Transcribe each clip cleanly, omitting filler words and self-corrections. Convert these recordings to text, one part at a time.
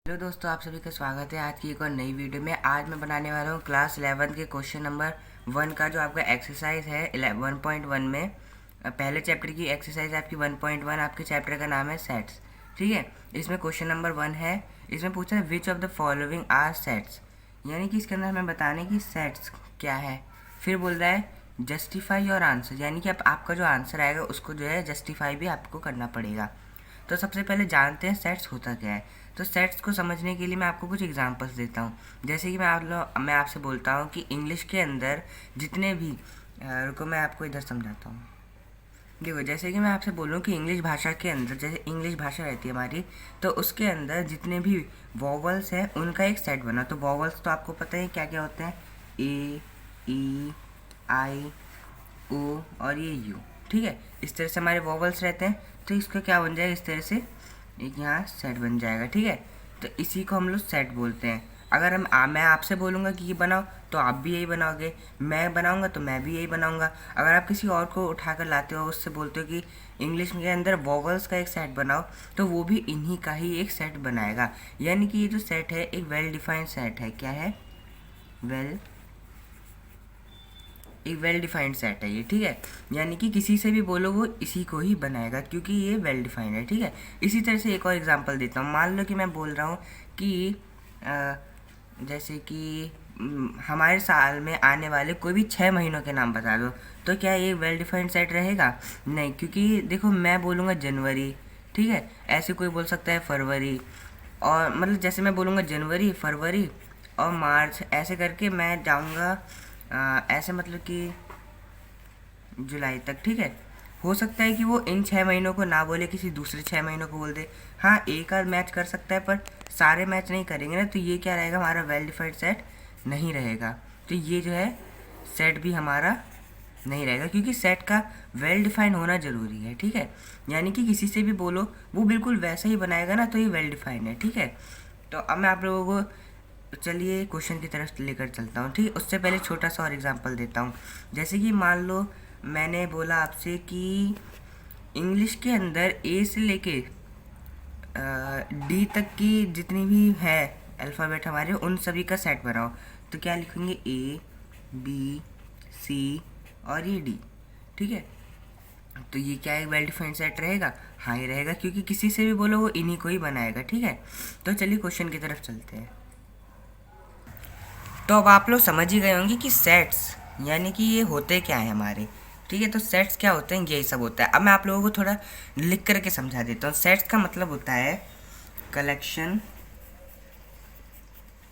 Hello दोस्तों, आप सभी का स्वागत है आज की एक और नई वीडियो में। आज मैं बनाने वाला हूँ क्लास 11 के क्वेश्चन नंबर 1 का जो आपका एक्सरसाइज है 1.1 में पहले चैप्टर की एक्सरसाइज आपकी 1.1। आपके चैप्टर का नाम है सेट्स। ठीक है, इसमें क्वेश्चन नंबर 1 है। इसमें पूछा है which of the following are sets, यानी कि इसके अंदर हमें बताने की सेट्स क्या है। फिर बोल रहा है जस्टिफाई योर आंसर, यानी कि आपका जो आंसर आएगा उसको जो है जस्टिफाई भी आपको करना पड़ेगा। तो सबसे पहले जानते हैं सेट्स होता क्या है। तो सेट्स को समझने के लिए मैं आपको कुछ एग्जांपल्स देता हूँ। जैसे कि मैं आपसे बोलता हूँ कि इंग्लिश के अंदर जितने भी रुको मैं आपको इधर समझाता हूँ। देखो, जैसे कि मैं आपसे बोलूँ कि इंग्लिश भाषा के अंदर, जैसे इंग्लिश भाषा रहती है हमारी, तो उसके अंदर जितने भी वॉवल्स हैं उनका एक सेट बना। तो वॉवल्स तो आपको पता है क्या क्या होते हैं, ए, ई, आई, ओ और ये यू। ठीक है, इस तरह से हमारे वॉवल्स रहते हैं। तो इसका क्या बन जाएगा, इस तरह से एक यहाँ सेट बन जाएगा। ठीक है, तो इसी को हम लोग सेट बोलते हैं। अगर मैं आपसे बोलूँगा कि ये बनाओ तो आप भी यही बनाओगे, मैं बनाऊँगा तो मैं भी यही बनाऊँगा। अगर आप किसी और को उठा कर लाते हो, उससे बोलते हो कि इंग्लिश के अंदर वॉवल्स का एक सेट बनाओ, तो वो भी इन्हीं का ही एक सेट बनाएगा। यानी कि ये जो सेट है एक वेल डिफाइंड सेट है। क्या है? एक वेल डिफाइंड सेट है ये। ठीक है, यानी कि किसी से भी बोलो वो इसी को ही बनाएगा, क्योंकि ये वेल डिफाइंड है। ठीक है, इसी तरह से एक और एग्जांपल देता हूँ। मान लो कि मैं बोल रहा हूँ कि जैसे कि हमारे साल में आने वाले कोई भी 6 महीनों के नाम बता दो, तो क्या ये वेल डिफाइंड सेट रहेगा? नहीं, क्योंकि देखो मैं बोलूँगा जनवरी, ठीक है, ऐसे कोई बोल सकता है फरवरी, और मतलब जैसे मैं बोलूँगा जनवरी, फरवरी और मार्च, ऐसे करके मैं जाऊँगा ऐसे मतलब कि जुलाई तक। ठीक है, हो सकता है कि वो इन 6 महीनों को ना बोले, किसी दूसरे 6 महीनों को बोल दे। हाँ, एक आध मैच कर सकता है, पर सारे मैच नहीं करेंगे ना, तो ये क्या रहेगा, हमारा वेल डिफाइंड सेट नहीं रहेगा। तो ये जो है सेट भी हमारा नहीं रहेगा, क्योंकि सेट का वेल डिफाइंड होना ज़रूरी है। ठीक है, यानी कि किसी से भी बोलो वो बिल्कुल वैसा ही बनाएगा ना, तो ये वेल डिफाइंड है। ठीक है, तो अब मैं आप लोगों को चलिए क्वेश्चन की तरफ लेकर चलता हूँ। ठीक, उससे पहले छोटा सा और एग्जांपल देता हूँ। जैसे कि मान लो मैंने बोला आपसे कि इंग्लिश के अंदर ए से लेके डी तक की जितनी भी है अल्फ़ाबेट हमारे, उन सभी का सेट बनाओ। तो क्या लिखेंगे, ए, बी, सी और ये डी। ठीक है, तो ये क्या एक वेल डिफाइंड सेट रहेगा? हाँ, ये रहेगा, क्योंकि किसी से भी बोलो वो इन्हीं को ही बनाएगा। ठीक है, तो चलिए क्वेश्चन की तरफ चलते हैं। तो अब आप लोग समझ ही गए होंगे कि सेट्स यानी कि ये होते क्या है हमारे। ठीक है, तो सेट्स क्या होते हैं, यही सब होता है। अब मैं आप लोगों को थोड़ा लिख करके समझा देता हूँ। सेट्स का मतलब होता है कलेक्शन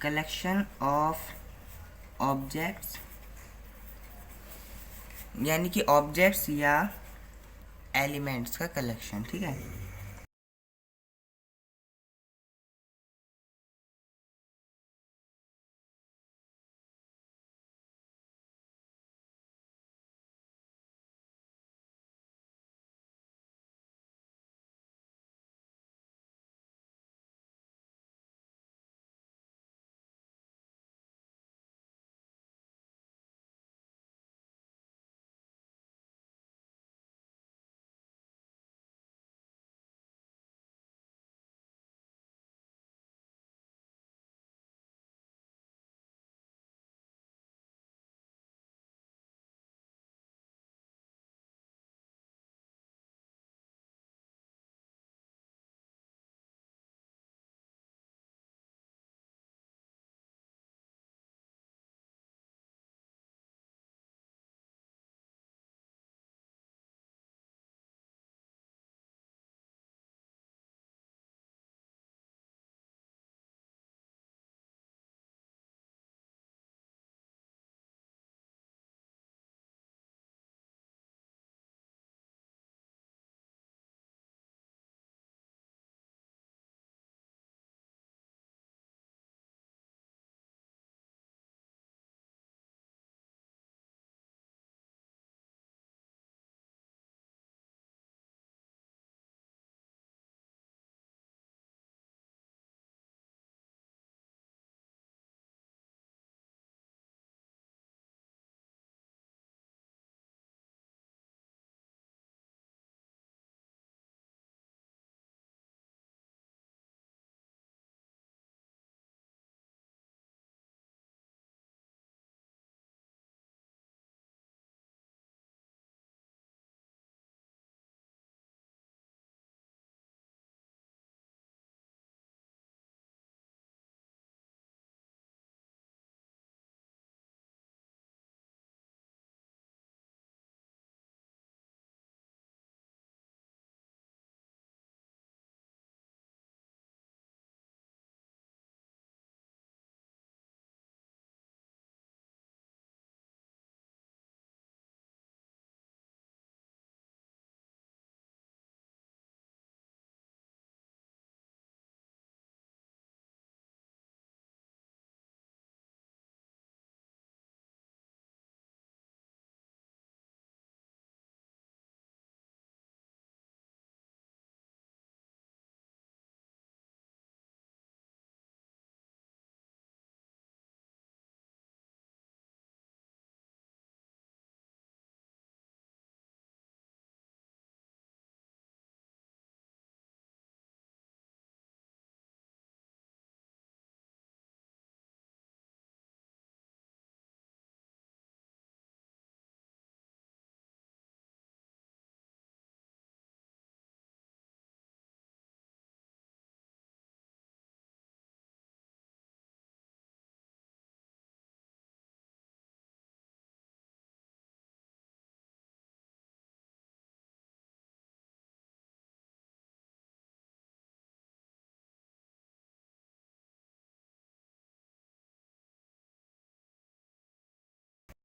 कलेक्शन ऑफ ऑब्जेक्ट्स, यानी कि ऑब्जेक्ट्स या एलिमेंट्स का कलेक्शन। ठीक है।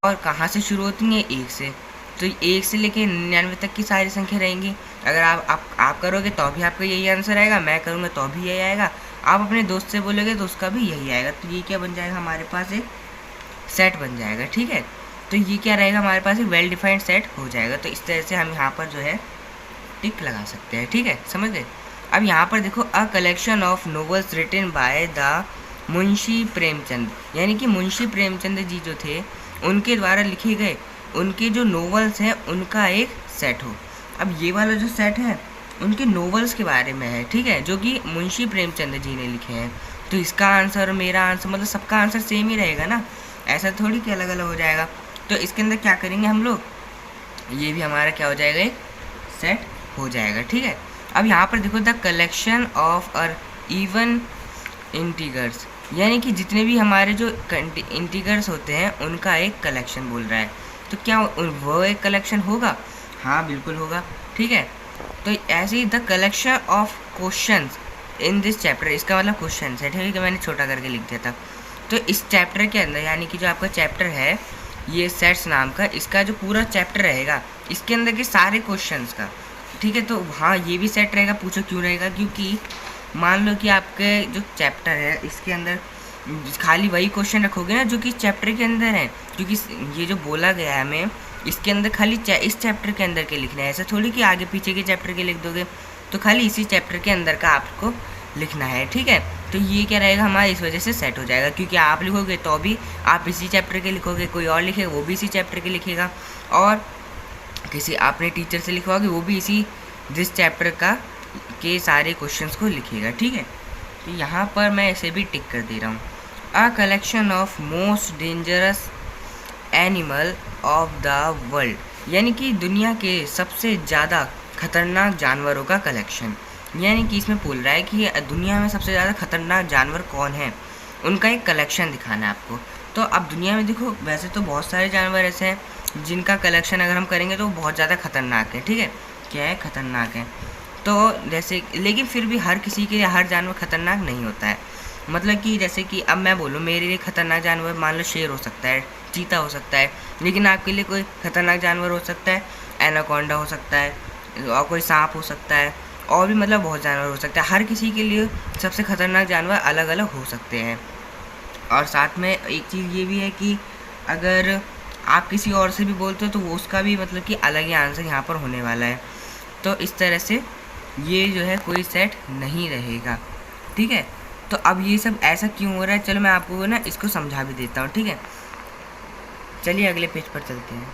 और कहाँ से शुरू होती हैं? एक से। तो एक से लेके 99 तक की सारी संख्या रहेंगी। अगर आप करोगे तो भी आपका यही आंसर आएगा, मैं करूँगा तो भी यही आएगा, आप अपने दोस्त से बोलोगे तो उसका भी यही आएगा। तो ये क्या बन जाएगा? हमारे पास एक सेट बन जाएगा, ठीक है। तो ये क्या रहेगा? हमारे पास एक वेल डिफाइंड सेट हो जाएगा। तो इस तरह से हम यहाँ पर जो है टिक लगा सकते हैं, ठीक है, समझ गए। अब यहाँ पर देखो, a collection of novels written by the Munshi Premchand, यानी कि मुंशी प्रेमचंद जी जो थे उनके द्वारा लिखे गए उनके जो नोवेल्स हैं उनका एक सेट हो। अब ये वाला जो सेट है उनके नोवेल्स के बारे में है, ठीक है, जो कि मुंशी प्रेमचंद जी ने लिखे हैं। तो इसका आंसर और मेरा आंसर मतलब सबका आंसर सेम ही रहेगा ना, ऐसा थोड़ी कि अलग अलग हो जाएगा। तो इसके अंदर क्या करेंगे हम लोग, ये भी हमारा क्या हो जाएगा? एक सेट हो जाएगा, ठीक है। अब यहाँ पर देखो, the collection of all even integers, यानी कि जितने भी हमारे जो इंटीगर्स होते हैं उनका एक कलेक्शन बोल रहा है। तो क्या वो एक कलेक्शन होगा? हाँ बिल्कुल होगा, ठीक है। तो ऐसे ही the collection of questions in this chapter, इसका मतलब क्वेश्चन है, ठीक है, मैंने छोटा करके लिख दिया था। तो इस चैप्टर के अंदर, यानी कि जो आपका चैप्टर है ये सेट्स नाम का, इसका जो पूरा चैप्टर रहेगा इसके अंदर के सारे क्वेश्चंस का, ठीक है। तो हाँ ये भी सेट रहेगा। पूछो क्यों रहेगा? क्योंकि मान लो कि आपके जो चैप्टर है इसके अंदर खाली वही क्वेश्चन रखोगे ना जो कि चैप्टर के अंदर है, क्योंकि ये जो बोला गया है हमें इसके अंदर खाली इस चैप्टर के अंदर के लिखना है। ऐसा थोड़ी कि आगे पीछे के चैप्टर के लिख दोगे, तो खाली इसी चैप्टर के अंदर का आपको लिखना है, ठीक है। तो ये क्या रहेगा हमारा, इस वजह से सेट हो जाएगा, क्योंकि आप लिखोगे तो भी आप इसी चैप्टर के लिखोगे, कोई और लिखेगा वो भी इसी चैप्टर के लिखेगा, और किसी आपने टीचर से लिखवाओगे वो भी इसी जिस चैप्टर का के सारे क्वेश्चंस को लिखेगा, ठीक है। तो यहाँ पर मैं इसे भी टिक कर दे रहा हूँ। अ collection of most dangerous animal of the world, यानी कि दुनिया के सबसे ज़्यादा खतरनाक जानवरों का कलेक्शन, यानी कि इसमें बोल रहा है कि दुनिया में सबसे ज़्यादा खतरनाक जानवर कौन है, उनका एक कलेक्शन दिखाना है आपको। तो अब दुनिया में देखो, वैसे तो बहुत सारे जानवर ऐसे हैं जिनका कलेक्शन अगर हम करेंगे तो बहुत ज़्यादा खतरनाक है, ठीक है, क्या है, खतरनाक है। तो जैसे, लेकिन फिर भी हर किसी के लिए हर जानवर खतरनाक नहीं होता है। मतलब कि जैसे कि अब मैं बोलूँ मेरे लिए खतरनाक जानवर मान लो शेर हो सकता है, चीता हो सकता है, लेकिन आपके लिए कोई खतरनाक जानवर हो सकता है एनाकोंडा हो सकता है, और कोई सांप हो सकता है, और भी मतलब बहुत जानवर हो सकता है। हर किसी के लिए सबसे खतरनाक जानवर अलग अलग हो सकते हैं। और साथ में एक चीज़ ये भी है कि अगर आप किसी और से भी बोलते हो तो वो उसका भी मतलब कि अलग ही आंसर यहाँ पर होने वाला है। तो इस तरह से ये जो है कोई सेट नहीं रहेगा, ठीक है। तो अब ये सब ऐसा क्यों हो रहा है, चलो मैं आपको ना इसको समझा भी देता हूँ, ठीक है। चलिए अगले पेज पर चलते हैं।